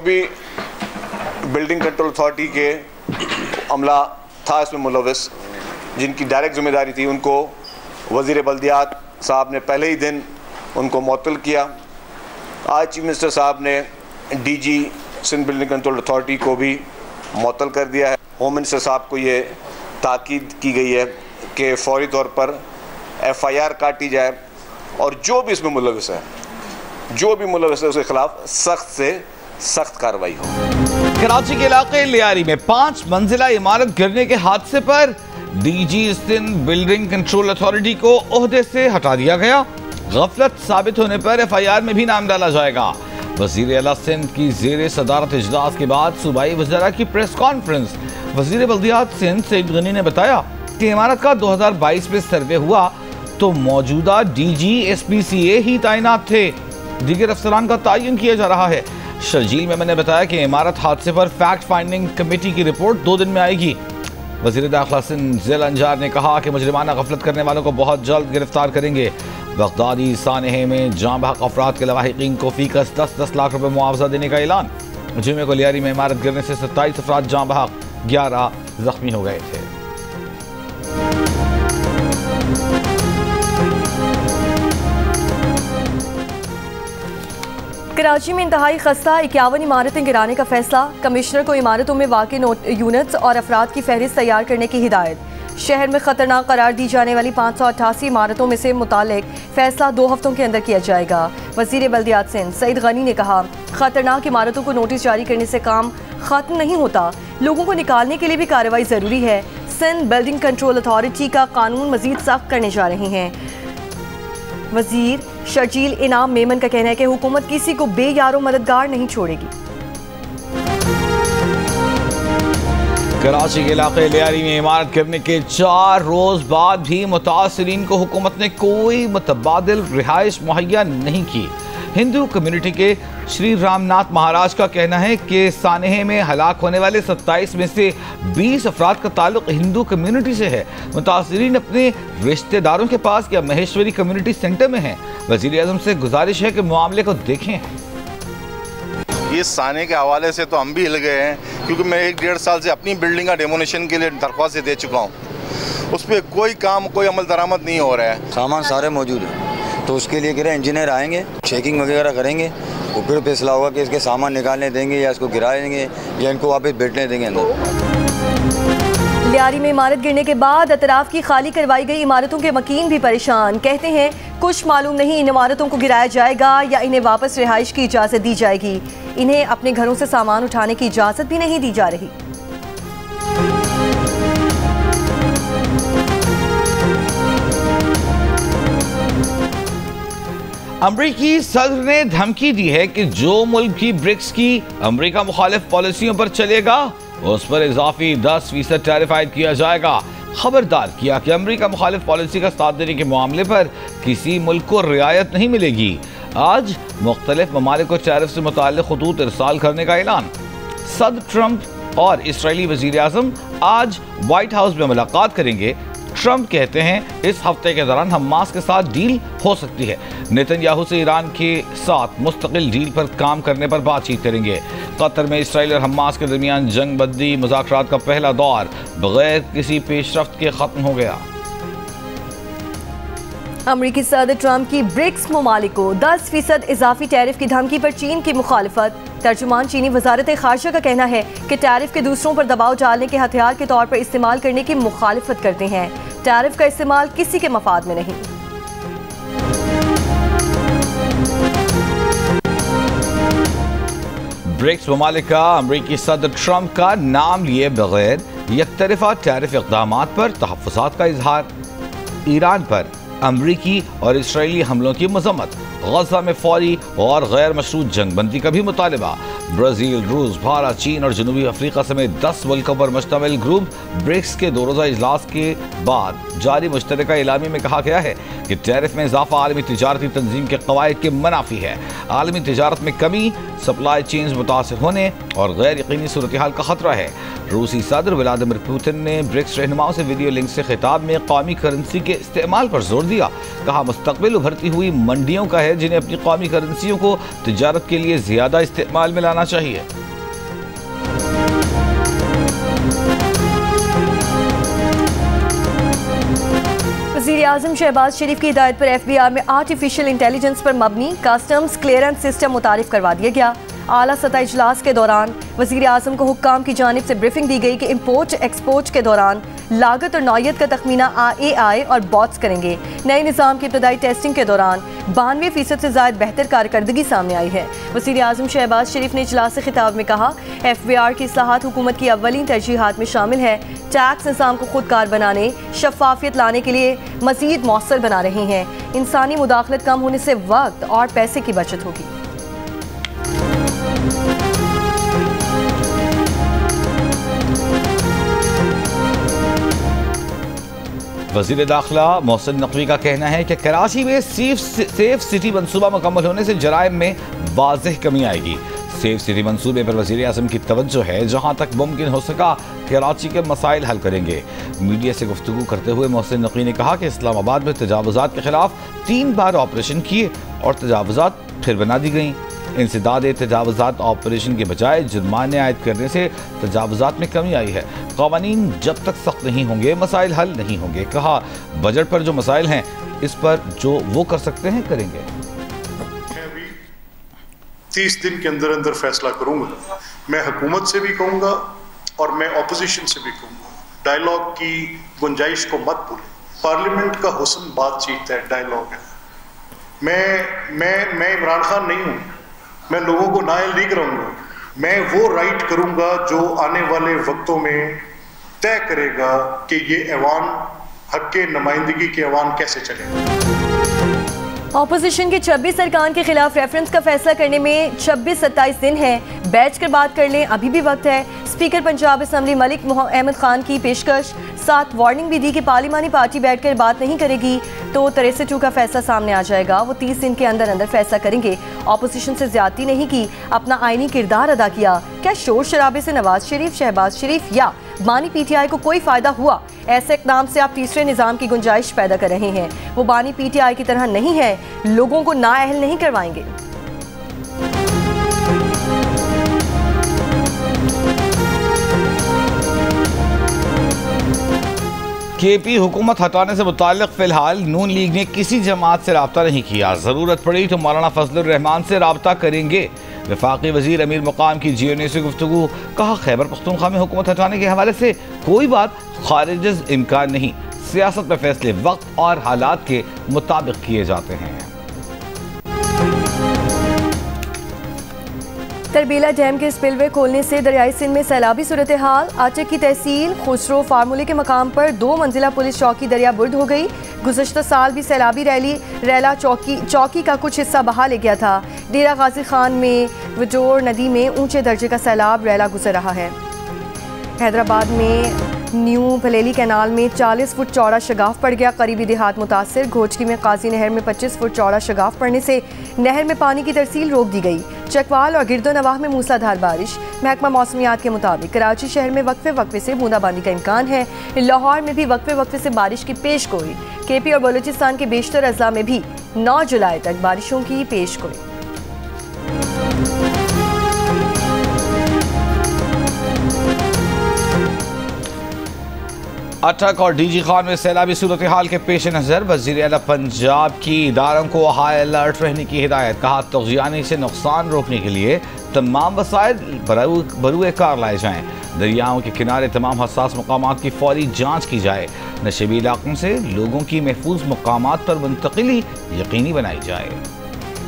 भी building control authority के अमला था इसमें मुलविस, जिनकी डायरेक्ट जिम्मेदारी थी, उनको वज़ीर बल्दियात साहब ने पहले ही दिन उनको मुअत्तल किया। आज चीफ मिनिस्टर साहब ने DG Sindh building control authority को भी मुअत्तल कर दिया है। होम मिनिस्टर साहब को ये ताकीद की गई है कि फौरी तौर पर FIR काटी जाए और जो भी इसमें मुलविस है, उसके खिलाफ सख्त से सख्त कार्रवाई हो। कराची के इलाके लियारी में 5 मंजिला इमारत गिरने के हादसे पर DG Sindh building control authority को ओहदे से हटा दिया गया। गफलत साबित होने पर FIR में भी नाम डाला जाएगा। वजीर आला सिंध की जेर सदारत इजलास के बाद सूबाई वज़रा की प्रेस कॉन्फ्रेंस, वजीर बल्दियात सिंध सईद गनी ने बताया कि इमारत का 2022 में सर्वे हुआ तो मौजूदा DG SPCA ही तैनात थे, दीगर अफसरान का तयन किया जा रहा है। शर्जील मेमन ने बताया कि इमारत हादसे पर फैक्ट फाइंडिंग कमेटी की रिपोर्ट 2 दिन में आएगी। वज़ीर दाखिला सिंध ज़ैल अंजार ने कहा कि मुजरिमाना गफलत करने वालों को बहुत जल्द गिरफ्तार करेंगे। बगदादी सानहे में जाँ बहक अफराद के लवाहिकीन को फीकस 10-10 लाख रुपए मुआवजा देने का ऐलान। जुमे को लियारी में इमारत गिरने से 27 अफराद जाँ बहक, 11 जख्मी हो गए थे। कराची में इंतहाई खस्ता 51 इमारतें गिराने का फैसला। कमिश्नर को इमारतों में वाक़ई यूनिट्स और अफराद की फहरिस्त तैयार करने की हिदायत। शहर में खतरनाक करार दी जाने वाली 588 इमारतों में से मुतालिक फैसला 2 हफ्तों के अंदर किया जाएगा। वज़ीर बल्दियात सिंध सईद गनी ने कहा, खतरनाक इमारतों को नोटिस जारी करने से काम खत्म नहीं होता, लोगों को निकालने के लिए भी कार्रवाई ज़रूरी है। सिंध बिल्डिंग कंट्रोल अथॉरिटी का कानून मज़ीद सख्त करने जा रहे हैं। वज़ीर शर्जील इनाम मेमन का कहना है कि हुकूमत किसी को बेयारो मददगार नहीं छोड़ेगी। कराची के इलाके लियारी में इमारत गिरने के 4 रोज बाद भी मुतासरीन को हुकूमत ने कोई मुतबादिल रिहाइश मुहैया नहीं की। हिंदू कम्युनिटी के श्री रामनाथ महाराज का कहना है कि सानहे में हलाक होने वाले 27 में से 20 अफराद का ताल्लुक हिंदू कम्युनिटी से है। मुतासरीन अपने रिश्तेदारों के पास या महेश्वरी कम्युनिटी सेंटर में हैं। वज़ीर आज़म से गुजारिश है कि मामले को देखें। ये साने के हवाले से तो हम भी हिल गए हैं, क्योंकि मैं 1-1.5 साल से अपनी बिल्डिंग का डेमोनेशन के लिए दरख्वास्त दे चुका हूँ। उस पर कोई काम, कोई अमल दरामद नहीं हो रहा है। सामान सारे मौजूद है, तो उसके लिए कह रहे इंजीनियर आएंगे, चेकिंग वगैरह करेंगे, तो फिर फैसला होगा कि इसके सामान निकालने देंगे या इसको गिराएंगे या इनको वापस बैठने देंगे अंदर। लियारी में इमारत गिरने के बाद अतराफ की खाली करवाई गई इमारतों के मकीन भी परेशान। कहते हैं कुछ मालूम नहीं इन इमारतों को गिराया जाएगा या इन्हें वापस रिहाइश की इजाज़त दी जाएगी। इन्हें अपने घरों से सामान उठाने की इजाज़त भी नहीं दी जा रही। अमरीकी सदर ने धमकी दी है कि जो मुल्क भी ब्रिक्स की अमरीका मुखालिफ पॉलिसियों पर चलेगा उस पर इजाफी 10% टैरिफ आयद किया जाएगा। खबरदार किया कि अमरीका मुखालिफ पॉलिसी का साथ देने के मामले पर किसी मुल्क को रियायत नहीं मिलेगी। आज मुख्तलिफ ममालिक को टैरिफ से मुताल्लिक़ खतूत इरसाल करने का ऐलान। सदर ट्रंप और इसराइली वज़ीर आज़म आज व्हाइट हाउस में मुलाकात करेंगे। ट्रंप कहते हैं इस हफ्ते के दौरान हमास के साथ डील हो सकती है। नेतन्याहू से ईरान के साथ मुस्तकिल डील पर काम करने पर बातचीत करेंगे। कतर में इसराइल और हमास के दरमियान जंग बंदी मुज़ाकरात का पहला दौर बगैर किसी पेशरफ्त के खत्म हो गया। अमरीकी सदर ट्रंप की ब्रिक्स ममालिक को 10% इजाफी टैरिफ की धमकी पर चीन की मुखालिफत। तर्जुमान चीनी वजारत खारजा का कहना है कि टैरिफ के दूसरों पर दबाव डालने के हथियार के तौर पर इस्तेमाल करने की मुखालिफत करते हैं। टैरिफ का इस्तेमाल किसी के मफाद में नहीं। ब्रिक्स ममालिक का अमरीकी सदर ट्रंप का नाम लिए बगैर यकतरफा टैरिफ इक़दामात पर तहफ़्फ़ुज़ात का इजहार। ईरान पर अमरीकी और इसराइली हमलों की मज़म्मत। गज़ा में फौरी और गैर मशरूत जंगबंदी का भी मुतालबा। ब्राज़ील, रूस, भारत, चीन और जनूबी अफ्रीका समेत 10 मुल्कों पर मुश्तमिल ग्रुप ब्रिक्स के 2 रोज़ा इजलास के बाद जारी मुश्तरका एलामी में कहा गया है कि टैरिफ में इजाफा आलमी तिजारती तंजीम के कवायद के मुनाफी है। आलमी तिजारत में कमी, सप्लाई चेन्स मुतासिर होने और गैर यकीनी सूरत हाल का खतरा है। रूसी सदर व्लादिमीर पुतिन ने ब्रिक्स रहनुमाओं से वीडियो लिंक से खिताब में कौमी करेंसी के इस्तेमाल पर जोर दिया। कहा मुस्तकबिल उभरती हुई मंडियों का है हैं जिन्हें अपनी कौमी करेंसियों को तिजारत के लिए ज़्यादा इस्तेमाल में लाना चाहिए। वज़ीर-ए-आज़म शहबाज शरीफ की हिदायत पर FBI में आर्टिफिशियल इंटेलिजेंस पर मबनी कस्टम्स क्लियरेंस सिस्टम मुतारिफ करवा दिया गया। आला सतह इजलास के दौरान वज़ीर-ए-आज़म को हुक्काम की जानिब से ब्रीफिंग दी गई कि इम्पोर्ट एक्सपोर्ट के दौरान लागत और नौयत का तखमीना AI और बॉट्स करेंगे। नए निज़ाम की इब्तदाई टेस्टिंग के दौरान 92% से ज़्यादा बेहतर कारकर्दगी सामने आई है। वज़ीर-ए-आज़म शहबाज शरीफ ने इजलास खिताब में कहा, FBR की इस्लाहात हुकूमत की अव्वलीन तरजीहात में शामिल है। टैक्स निज़ाम को खुदकार बनाने, शफाफियत लाने के लिए मज़ीद मौसर बना रही हैं। इंसानी मुदाखलत कम होने से वक्त और पैसे की बचत होगी। वज़ीर दाखिला मोहसिन नकवी का कहना है कि कराची में सेफ सिटी मंसूबा मुकम्मल होने से जराइम में वाज़ेह कमी आएगी। सेफ सिटी मंसूबे पर वज़ीर-ए-आज़म की तवज्जो है। जहाँ तक मुमकिन हो सका कराची के मसाइल हल करेंगे। मीडिया से गुफ्तगू करते हुए मोहसिन नकवी ने कहा कि इस्लामाबाद में तजावुज़ात के खिलाफ 3 बार ऑपरेशन किए और तजावुज़ात फिर बना दी गई। इंसदाद तजावुज़ात ऑपरेशन के बजाय जुर्माने आयद करने से तजावुज़ात में कमी आई है। क़वानीन जब तक सख्त नहीं होंगे मसाइल हल नहीं होंगे। कहा, बजट पर जो मसाइल हैं इस पर जो वो कर सकते हैं करेंगे। 30 दिन के अंदर अंदर फैसला करूंगा। मैं हुकूमत से भी कहूंगा और मैं ऑपोजिशन से भी कहूंगा, डायलॉग की गुंजाइश को मत भूलें। पार्लियामेंट का हुस्न बातचीत है, डायलॉग है। मैं इमरान खान नहीं हूं, मैं लोगों को नाअहल नहीं कराऊंगा। मैं वो राइट करूंगा जो आने वाले वक्तों में तय करेगा कि ये ऐवान हक के नुमाइंदगी के ऐवान कैसे चलेगा। ऑपोजिशन के 26 अरकान के खिलाफ रेफरेंस का फैसला करने में 26-27 दिन है। बैठ कर बात कर लें, अभी भी वक्त है। स्पीकर पंजाब असम्बली मलिक अहमद खान की पेशकश, साथ वार्निंग भी दी कि पार्लिमानी पार्टी बैठकर बात नहीं करेगी तो 63 का फैसला सामने आ जाएगा। वो 30 दिन के अंदर अंदर फैसला करेंगे। ऑपोजिशन से ज्यादती नहीं की, अपना आईनी किरदार अदा किया। क्या शोर शराबे से नवाज शरीफ, शहबाज शरीफ या बानी PTI को कोई फायदा हुआ? ऐसे इक़दाम से आप तीसरे निज़ाम की गुंजाइश पैदा कर रहे हैं। वो बानी PTI की तरह नहीं है, लोगों को नाअहल नहीं करवाएंगे। KP हुकूमत हटाने से मुताल्लिक़ फ़िलहाल नून लीग ने किसी जमात से रब्ता नहीं किया। ज़रूरत पड़ी तो मौलाना फजलुर रहमान से रब्ता करेंगे। वफाकी वज़ीर अमीर मुकाम की GNA से गुफ्तगू। कहा, खैबर पख्तूनख्वा में हुकूमत हटाने के हवाले से कोई बात खारिज इम्कान नहीं। सियासत में फैसले वक्त और हालात के मुताबिक किए जाते हैं। तरबीला डैम के स्पिलवे खोलने से दरियाई सिंध में सैलाबी सूरत हाल। आचक की तहसील खुसरो फार्मूले के मकाम पर 2 मंजिला पुलिस चौकी दरिया बुर्द हो गई। गुज़श्ता साल भी सैलाबी रैला चौकी का कुछ हिस्सा बहा ले गया था। डेरा गाजी खान में वजोर नदी में ऊंचे दर्जे का सैलाब रैला गुजर रहा है। हैदराबाद में न्यू भलेली कैनाल में 40 फुट चौड़ा शगाफ पड़ गया। करीबी देहात मुतासर। घोचकी में काजी नहर में 25 फुट चौड़ा शगाफ पड़ने से नहर में पानी की तरसील रोक दी गई। चकवाल और गिरदो नवाह में मूसलाधार बारिश। महकमा मौसमियात के मुताबिक कराची शहर में वक्फे वक्फे से बूंदाबांदी का इम्कान है। लाहौर में भी वक्फे वक्फे से बारिश की पेश गोई। KP और बलूचिस्तान के बेशतर अजला में भी 9 जुलाई तक बारिशों की पेश गोई। अटक और DG खान में सैलाबी सूरत हाल के पेश नज़र वज़ीर आला पंजाब की इदारों को हाई अलर्ट रहने की हिदायत। कहा, तग़ियानी से नुकसान रोकने के लिए तमाम वसाइल बरूए कार लाए जाएँ। दरियाओं के किनारे तमाम हसास मकामात की फौरी जाँच की जाए। नशेबी इलाकों से लोगों की महफूज मकामात पर मुंतकिली यकीनी बनाई जाए।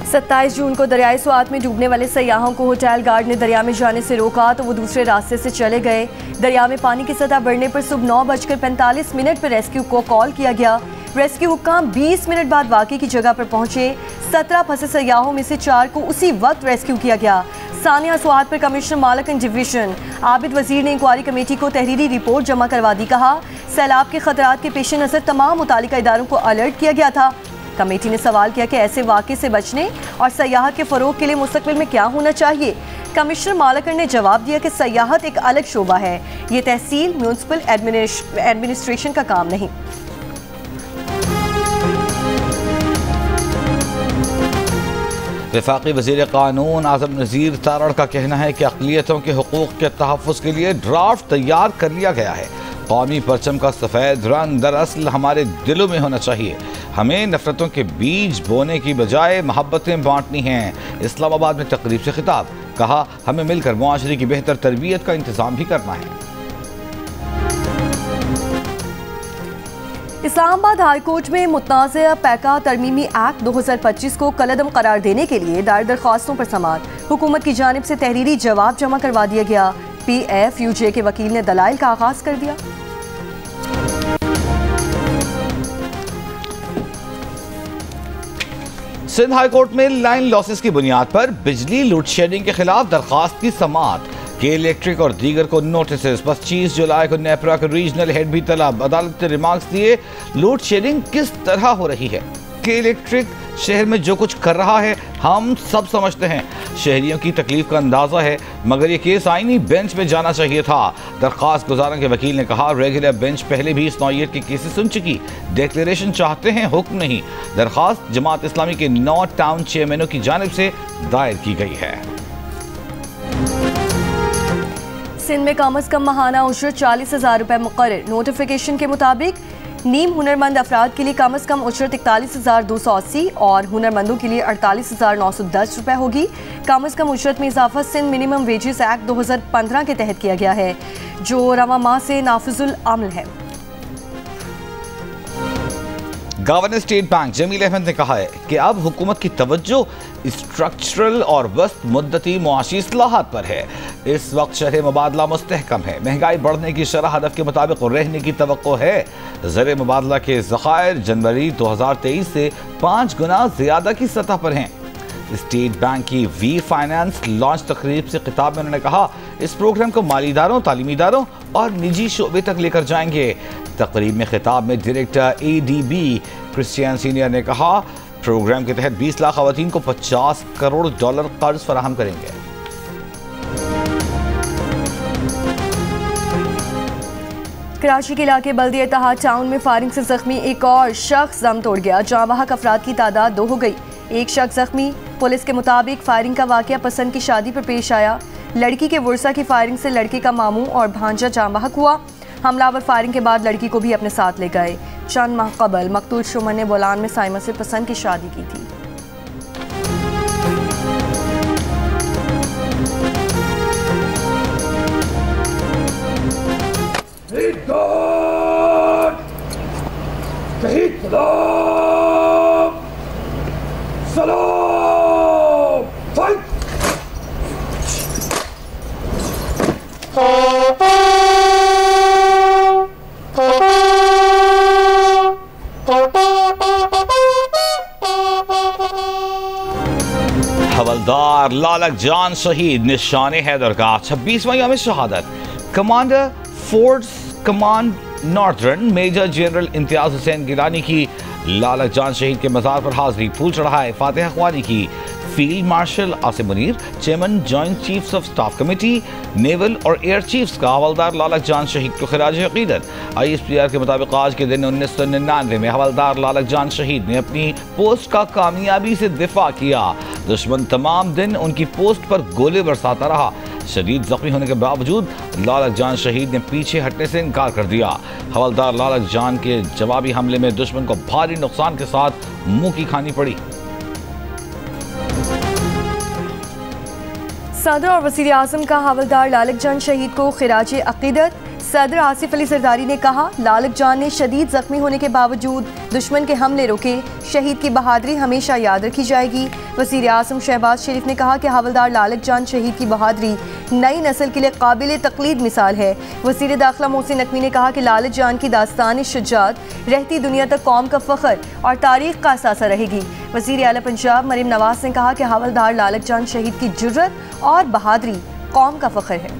27 जून को दरियाई स्वात में डूबने वाले सयाहों को होटल गार्ड ने दरिया में जाने से रोका तो वो दूसरे रास्ते से चले गए। दरिया में पानी की सतह बढ़ने पर सुबह 9:45 पर रेस्क्यू को कॉल किया गया। रेस्क्यू हुक्काम 20 मिनट बाद वाक़े की जगह पर पहुंचे। 17 फंसे सयाहों में से 4 को उसी वक्त रेस्क्यू किया गया। सानिया स्वात पर कमिश्नर मालकन डिवीजन आबिद वजीर ने इंक्वायरी कमेटी को तहरीरी रिपोर्ट जमा करवा दी। कहा, सैलाब के खतरात के पेश नज़र तमाम मुतालिका इदारों को अलर्ट किया गया था। कमेटी ने सवाल किया कि ऐसे वाक़े से बचने और सयाहत के फ़रोग के लिए मुस्तक़बिल में क्या होना चाहिए। कमिश्नर मालकन ने जवाब दिया कि सयाहत एक अलग शोबा है, ये तहसील म्यूनसिपल एडमिनिस्ट्रेशन का काम नहीं। वफाकी वज़ीर कानून आज़म नज़ीर तारड़ का कहना है कि अक़लियतों के हुकूक़ के तहफ़्फ़ुज़ के लिए ड्राफ्ट तैयार कर लिया गया है। कौमी परचम का सफ़ेद रंग दरअसल हमारे दिलों में होना चाहिए। हमें नफ़रतों के बीज बोने की बजाय मोहब्बतें बांटनी हैं। इस्लामाबाद में तकरीब से खिताब, कहा हमें मिलकर मुआशरे की बेहतर तरबियत का इंतज़ाम भी करना है। इस्लामाबाद हाई कोर्ट में मुतनाज़ा पैका तरमीमी एक्ट 2025 को कलअदम करार देने के लिए दायर दरख्वास्तों पर समाअत। हुकूमत की जानिब से तहरीरी जवाब जमा करवा दिया गया। PFUJ के वकील ने दलाइल का आगाज कर दिया। सिंध हाई कोर्ट में लाइन लॉसेस की बुनियाद पर बिजली लोड शेडिंग के खिलाफ दरखास्त की समाअत। के इलेक्ट्रिक और दीगर को नोटिस। 25 जुलाई को नेपरा के रीजनल हेड भी तलब। अदालत ने रिमार्क्स दिए, लोड शेडिंग किस तरह हो रही है। के इलेक्ट्रिक शहर में जो कुछ कर रहा है हम सब समझते हैं। शहरियों की तकलीफ का अंदाजा है, मगर ये केस आईनी बेंच में जाना चाहिए था। दरख्वास्त गुजारों के वकील ने कहा, रेगुलर बेंच पहले भी इस नौयत के केसेस सुन चुकी, डिक्लेरेशन चाहते हैं, हुक्म नहीं। दरख्वास्त जमात इस्लामी के 9 टाउन चेयरमैनों की जानिब से दायर की गई है। सिंध में कम अज कम माहाना उजरत 40,000 रुपए मुकर्रर। नोटिफिकेशन के मुताबिक नीम हुनरमंद अफराद के लिए कम अज कम उजरत 41,280 और हुनरमंदों के लिए 48,910 रुपए होगी। कम अज कम उजरत में इजाफा सिंध मिनिमम वेजेस एक्ट 2015 के तहत किया गया है, जो रवा माह से नाफिजुल अमल है। Governor state bank Jameel Ahmed ने कहा है कि अब हुकूमत की तवज्जो स्ट्रक्चरल और वस्त मुद्दती मुआशी इस्लाहात पर है। इस वक्त शरह मुबादला मुस्तहकम है, महंगाई बढ़ने की शरह हदफ के मुताबिक रहने की तवक्को है। ज़र मुबादला के ज़खायर जनवरी 2023 से 5 गुना ज़्यादा की सतह पर हैं। स्टेट बैंक की वी फाइनेंस लॉन्च तकरीब से खिताब में उन्होंने कहा, इस प्रोग्राम को माली इदारों, तालीमी इदारों और निजी शोबे तक लेकर जाएंगे। तकरीब में खिताब में डायरेक्टर ADB क्रिस्टियन सीनियर ने कहा, प्रोग्राम के तहत 20 लाख खवातीन को $50 करोड़ कर्ज फराहम करेंगे। कराची के इलाके बल्दिया इत्तेहाद टाउन में फायरिंग से जख्मी एक और शख्स दम तोड़ गया। जाँ बहक अफराद की तादाद 2 हो गई, एक शख्स जख्मी। पुलिस के मुताबिक फायरिंग का वाकया पसंद की शादी पर पेश आया। लड़की के वर्सा की फायरिंग से लड़के का मामू और भांजा जाँ बहक हुआ। हमलावर फायरिंग के बाद लड़की को भी अपने साथ ले गए। चंद माह कबल मकतूल शुमन ने बोलान में साइमा से पसंद की शादी की थी। हवलदार लालक जान शहीद निशाने हैदर का 26वां यौम शहादत। Commander force command northern major general Imtiaz Hussain Gilani की लालक जान शहीद के मज़ार पर हाजिरी, फूल चढ़ाए, फातिहा ख्वानी की। Field marshal Asim Munir, chairman joint chiefs of staff committee, naval और एयर चीफ्स का हवलदार लालक जान शहीद को खिराज अकीदत। ISPR के मुताबिक आज के दिन 1999 में हवलदार लालक जान शहीद ने अपनी पोस्ट का कामयाबी से दिफा किया। दुश्मन तमाम दिन उनकी पोस्ट पर गोले बरसाता रहा। शदीद जख्मी होने के बावजूद लालक जान शहीद ने पीछे हटने से इनकार कर दिया। हवलदार लालक जान के जवाबी हमले में दुश्मन को भारी नुकसान के साथ मुंह की खानी पड़ी। सदर और वज़ीर आज़म का हवलदार लालक जान शहीद को खिराज अकीदत। सदर आसिफ अली जरदारी ने कहा, लालक जान ने शदीद जख्मी होने के बावजूद दुश्मन के हमले रोके। शहीद की बहादुरी हमेशा याद रखी जाएगी। वज़ीर आज़म शहबाज शरीफ ने कहा कि हवलदार लालक जान शहीद की बहादुरी नई नस्ल के लिए काबिल तक़लीद मिसाल है। वज़ीर दाखिला मोहसिन नकवी ने कहा कि लालक जान की दास्तान शुजाअत रहती दुनिया तक कौम का फ़ख्र और तारीख़ का असासा रहेगी। वज़ीर आला पंजाब मरीम नवाज ने कहा कि हवलदार लालक जान शहीद की जुर्रत और बहादुरी कौम का फ़ख्र है।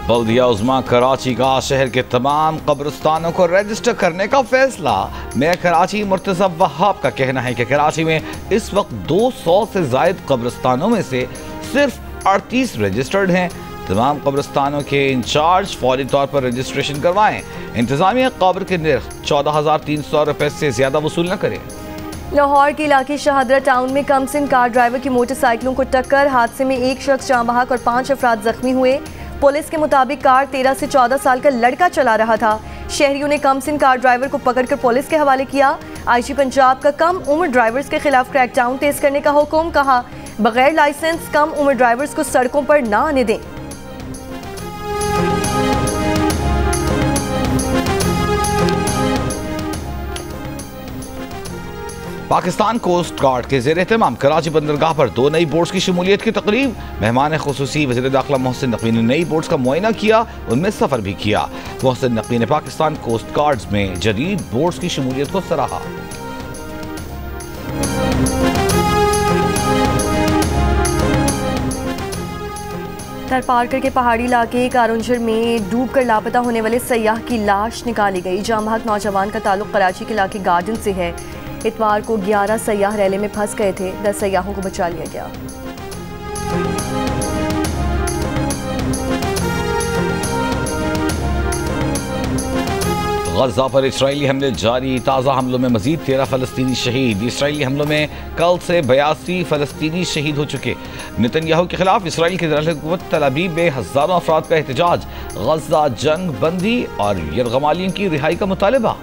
बल्दिया उज़्मा कराची का शहर के तमाम कब्रिस्तानों को रजिस्टर करने का फैसला। मेयर कराची मुर्तज़ा वहाब का कहना है कि कराची में इस वक्त 200 से ज़ायद कब्रिस्तानों में से सिर्फ 38 रजिस्टर्ड हैं। तमाम कब्रिस्तानों के इंचार्ज फौरी तौर पर रजिस्ट्रेशन करवाएं। इंतजामिया कब्र के निर्ख 14,300 रुपए से ज्यादा वसूल न करे। लाहौर के इलाके शहादरा टाउन में कमसिन कार ड्राइवर की मोटरसाइकिलों को टक्कर, हादसे में एक शख्स जाँ बहक और 5 अफराद जख्मी हुए। पुलिस के मुताबिक कार 13 से 14 साल का लड़का चला रहा था। शहरियों ने कमसिन कार ड्राइवर को पकड़कर पुलिस के हवाले किया। आईजी पंजाब का कम उम्र ड्राइवर्स के खिलाफ क्रैकडाउन तेज करने का हुक्म, कहा बगैर लाइसेंस कम उम्र ड्राइवर्स को सड़कों पर ना आने दें। पाकिस्तान कोस्ट गार्ड के ज़ेर एहतमाम कराची बंदरगाह पर 2 नई बोट्स की शमूलियत की तकरीब। मेहमान खुसूसी वज़ीर दाखिला मोहसिन नकवी ने नई बोट्स का मुआयना किया, उनमें सफ़र भी किया। मोहसिन नकवी ने पाकिस्तान कोस्ट गार्ड्स में जदीद बोट्स की शमूलियत को सराहा। थरपारकर के पहाड़ी इलाके कारुंजर में डूबकर लापता होने वाले सयाह की लाश निकाली गई। जाँ बहक नौजवान का ताल्लुक कराची के इलाके गार्डन से है। इतवार को 11 सयाह रैले में फंस गए थे, 10 सयाहों को बचा लिया गया। गजा पर इसराइली हमले जारी, ताज़ा हमलों में मजीद 13 फ़लस्तीनी शहीद। इसराइली हमलों में कल से 82 फ़लस्तीनी शहीद हो चुके। नेतन्याहू के खिलाफ इसराइल की दारकूमत तल अबीब में हज़ारों अफराद का एहतजाज। गजा जंग बंदी और यरगमालियों की रिहाई का मुतालबा।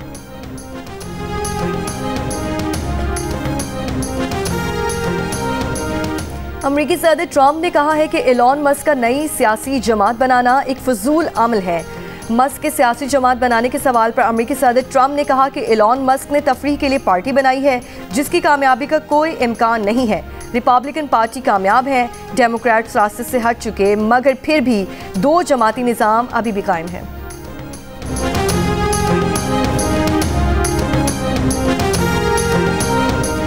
अमरीकी सदर ट्रंप ने कहा है कि एलॉन मस्क का नई सियासी जमात बनाना एक फजूल अमल है। मस्क के सियासी जमात बनाने के सवाल पर अमरीकी सदर ट्रंप ने कहा कि एलॉन मस्क ने तफरीह के लिए पार्टी बनाई है जिसकी कामयाबी का कोई इम्कान नहीं है। रिपब्लिकन पार्टी कामयाब है, डेमोक्रेट्स रास्ते से हट चुके, मगर फिर भी 2 जमाती निज़ाम अभी भी कायम है।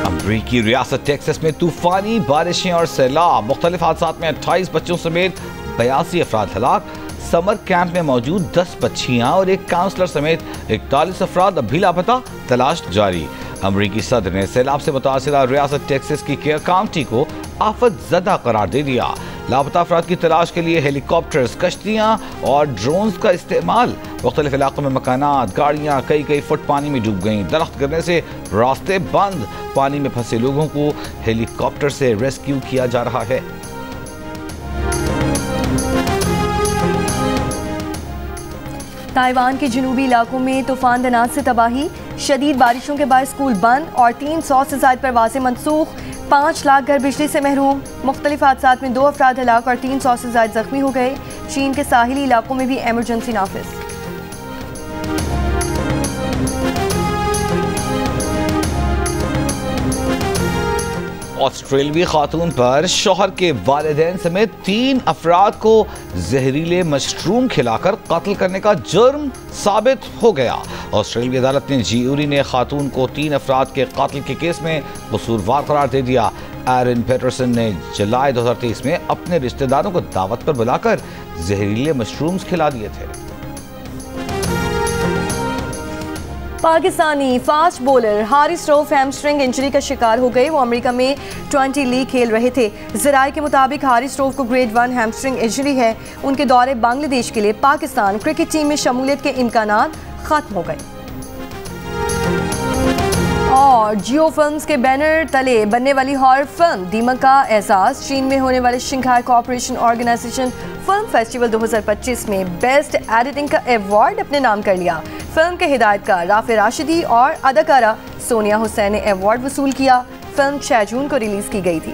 अमरीकी रियासत टेक्सास में तूफानी बारिशें और सैलाब, मुख्तलिफ हादसात में 28 बच्चों समेत 82 अफराद हलाक। समर कैंप में मौजूद 10 बच्चियां और एक काउंसलर समेत 41 अफराद अब भी लापता, तलाश जारी। अमरीकी सदर ने सैलाब से मुतासिरा रियासत टेक्सास की केयर काउंटी को आफत ज़दा करार दे दिया। लापता अफराद की तलाश के लिए हेलीकॉप्टर्स, कश्तियाँ और ड्रोन्स का इस्तेमाल। मुख्तलिफ इलाकों में मकानात, गाड़ियाँ कई फुट पानी में डूब गईं। दरख्त गिरने से रास्ते बंद। पानी में फंसे लोगों को हेलीकॉप्टर से रेस्क्यू किया जा रहा है। ताइवान के जनूबी इलाकों में तूफान दनात से तबाही, शदीद बारिशों के बाद स्कूल बंद और 300 से ज़ायद परवाज़ें मनसूख। 5 लाख घर बिजली से महरूम। मुख्तलिफ हादसात में 2 अफराद हलाक और 300 से ज़ायद जख्मी हो गए। चीन के साहिली इलाकों में भी एमरजेंसी नाफिज। ऑस्ट्रेलियाई खातून पर शौहर के वालिदैन समेत 3 अफराद को जहरीले मशरूम खिलाकर कत्ल करने का जुर्म साबित हो गया। ऑस्ट्रेलियाई अदालत ने जियूरी ने खातून को 3 अफराद के कत्ल के केस में कसूरवार करार दे दिया। एरन पेटरसन ने जुलाई 2023 में अपने रिश्तेदारों को दावत पर बुलाकर जहरीले मशरूम्स खिला दिए थे। Pakistani fast bowler Haris Rauf hamstring injury का शिकार हो गए। वो अमेरिका में 20 लीग खेल रहे थे। ज़राए के मुताबिक हारिस रऊफ को ग्रेड 1 हैमस्ट्रिंग इंजरी है। उनके दौरे बांग्लादेश के लिए पाकिस्तान क्रिकेट टीम में शमूलियत के इम्कानात खत्म हो गए। और जियो फिल्म्स के बैनर तले बनने वाली हॉरर फिल्म दीमक का एहसास चीन में होने वाले Shanghai cooperation organisation film festival 2025 में बेस्ट एडिटिंग का अवार्ड अपने नाम कर लिया। फिल्म के हिदायतकार राफे राशिदी और अदाकारा सोनिया हुसैन ने अवार्ड वसूल किया। फिल्म 6 जून को रिलीज की गई थी।